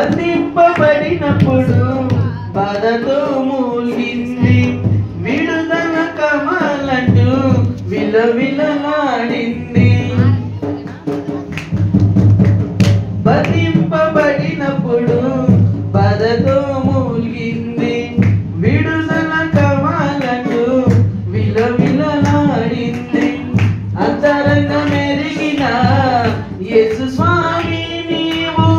బంధింపబడినప్పుడు బాధతో మూలింది, విడుదల కమాలంటూ విలవిలలాడింది. బంధింపబడినప్పుడు బాధతో మూలింది, విడుదల కమాలంటూ విలవిలలాడింది. అంతరంగ మెరిగిన యేసు స్వామి నీవు,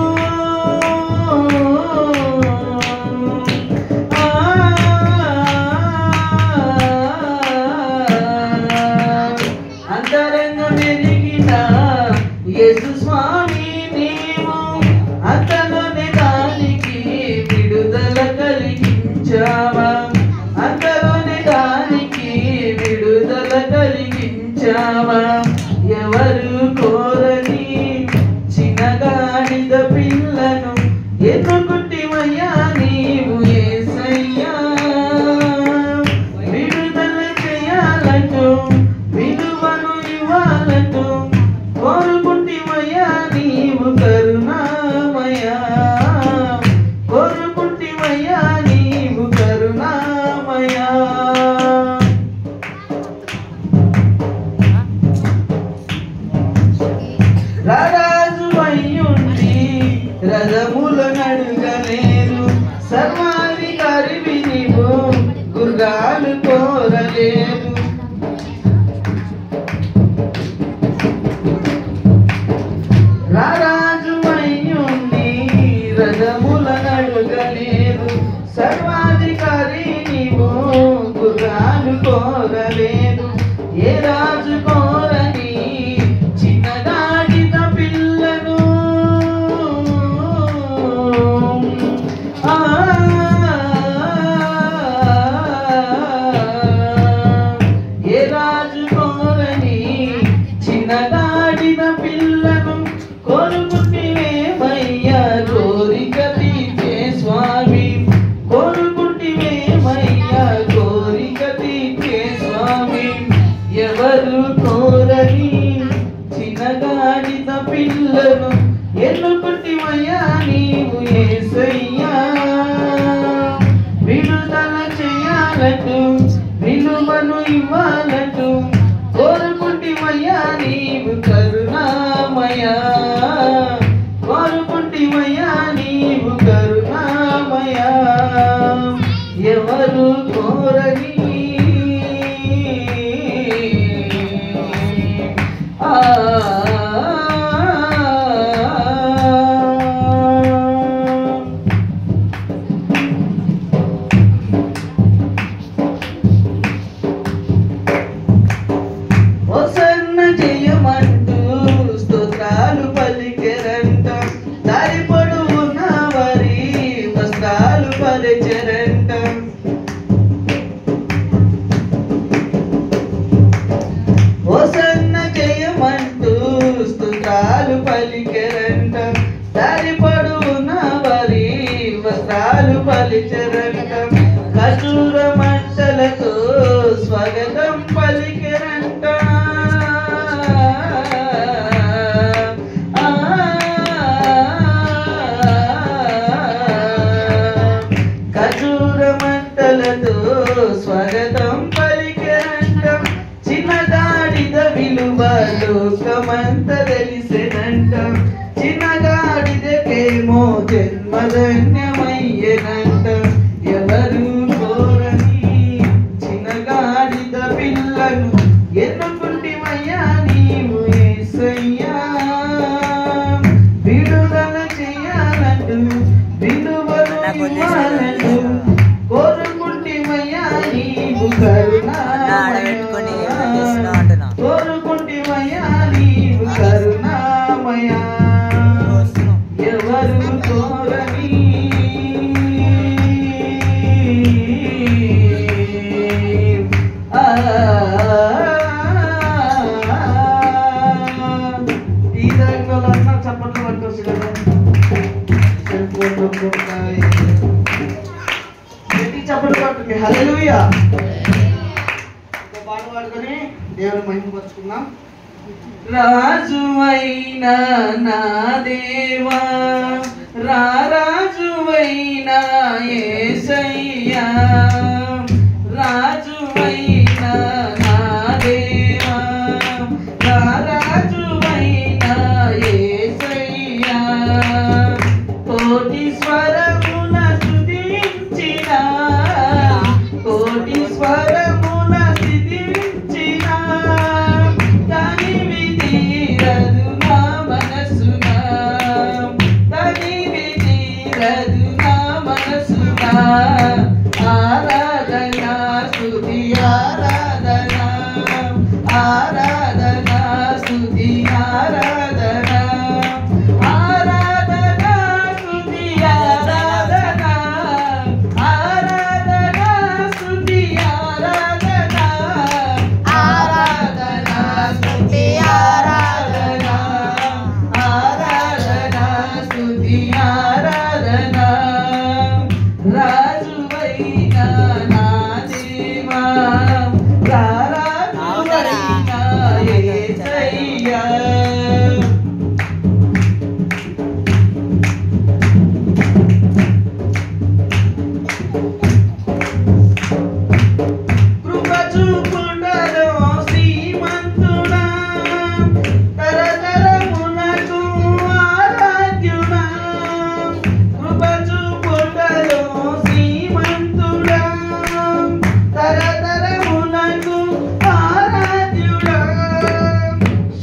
అంతరంగ మెరిగిన యేసు స్వామి నీవు, అంతలోని దానికి విడుదల కలిగించావా, అంతలోని దానికి విడుదల కలిగించావా. ఎవరు కోరని చిన్నగాడిద పిల్లను ఎన్నుకుంటివయ్యా నీవు యేసయ్యా. విడుదల చేయాలంటూ విలువను ఇవ్వాలంటూ కోరుకుంటివయ్యా నీవు కరుణామయా, కోరుకుంటివయ్యా నీవు కరుణామయా. రారాజు అయ్యుండి రథముల నడుగలేరు, సర్వాధికారివి నీవు గుర్గాలు కోరలేరు. రారాజు అయ్యుండి రథముల నడుగలేరు, సర్వాధికారి నీవు గుర్గాలు కోరలేరు. ఏ రాజు కోరని చిన్నగాడిద పిల్లను ఏ రాజు కోరని చిన్నగాడిద పిల్లను కోరుకుంటివేమయ్యా కోరిక తీర్చే స్వామి, కోరుకుంటివేమయ్యా కోరిక తీర్చే స్వామి. ఎవరు కోరని చిన్నగాడిద పిల్లను ఎన్నుకుంటివయ్యా నీవు యేసయ్యా. విడుదల చేయాలంటూ విలువను ఇవ్వాలంటూ కోరుకుంటివయ్యా నీవు కరుణామయా, కోరుకుంటివయ్యా నీవు కరుణామయా. ఎవరు కోరని హోసన్న జయమంటూ స్తోత్రాలు పలికెరంట, దారి పొడవున వారి వస్త్రాలు పరిచెరంట. హోసన్న జయమంటూ స్తోత్రాలు పలికెరంట, దారి పొడవున వారి వస్త్రాలు పరిచెరంట. ఖర్జూర మంటలతో స్వాగతం పలికెరంట. ఖర్జూర మంటలతో స్వాగతం పలికెరంట. చిన్నగాడిద విలువ లోకమంత తెలిసెనంట, చిన్నగాడిదకేమో జన్మధన్యమయ్యనంట. ఎవరు కోరని చిన్నగాడిద పిల్లను ఎన్నుకుంటివయ్యా నీవు యేసయ్యా. విడుదల చేయాలంటూ విలువను ఇవ్వాలంటూ కోరుకుంటివయ్యా నీవు కరుణామయా, కోరుకుంటివయ్యా నీవు కరుణామయా. ఎవరు కోరని ఈ దాంట్లో చప్పట్లు పట్టుకోవచ్చు కదా, చప్పట్లు పట్టుకుని హల్లెలూయా పాట పాడుకొని దేవుని మహిమపరుచుకుందాం. రాజు అయినా నా దేవా రారా యేసయ్యా రాజువైన నా దేవా నా రాజువైన యేసయ్యా కోటి స్వరమున స్తుతించిన కోటి స్వరమున స్తుతించిన తనివి తీరదు నా మనసున తనివి తీరదు నా మనసున ఆరాధన స్తుతి ఆరాధన ఆరాధన స్తుతి ఆరాధన ఆరాధన స్తుతి ఆరాధన ఆరాధన స్తుతి ఆరాధన ఆరాధన స్తుతి ఆరాధన ఆరాధన స్తుతి ఆరాధన రాజువైన నా దేవా రాజువైన యేసయ్యా కృప చూపుటలో శ్రీమంతుడా తరతరమునకు ఆరాధ్యుడా కృప చూపుటలో శ్రీమంతుడా తరతరమునకు ఆరాధ్యుడా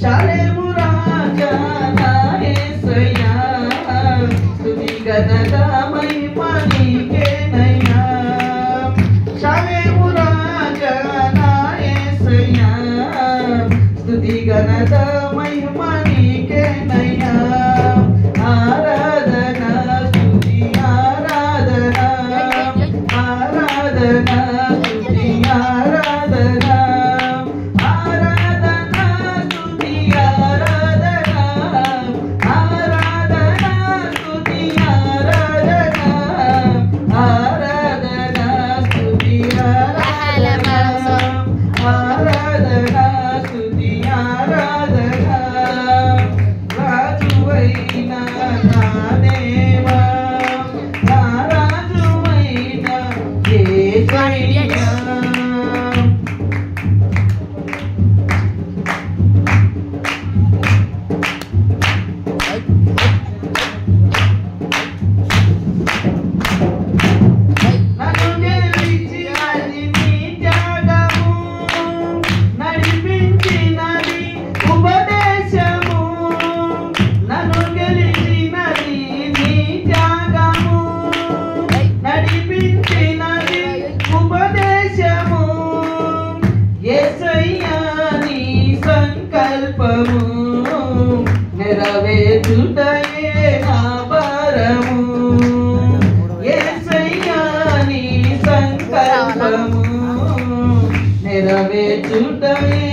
షాలేము రాజా నా యేసయ్యా స్తుతి ఘనత మహిమ నీకేనయ్యా షాలేము రాజా నా యేసయ్యా స్తుతి ఘనత మహిమ నీకేనయ్యా ఆరాధన స్తుతి ఆరాధన ఆరాధన స్తుతి ఆరాధన ఆరాధన స్తుతి ఆరాధన ఆరాధన స్తుతి ఆరాధన ఆరాధన స్తుతి ఆరాధన ఆరాధన స్తుతి ఆరాధన రాజువైన నా దేవా నా రాజువైన యేసయ్యా నన్ను గెలిచినది నీ త్యాగము నడిపించినది ఉపదేశము నన్ను గెలిచినది నీ త్యాగము నడిపించినది ఉపదేశము యేసయ్యా నీ సంకల్పము నెరవేర్చుటయే నా భారము యేసయ్యా నీ సంకల్పము నెరవేర్చుటయే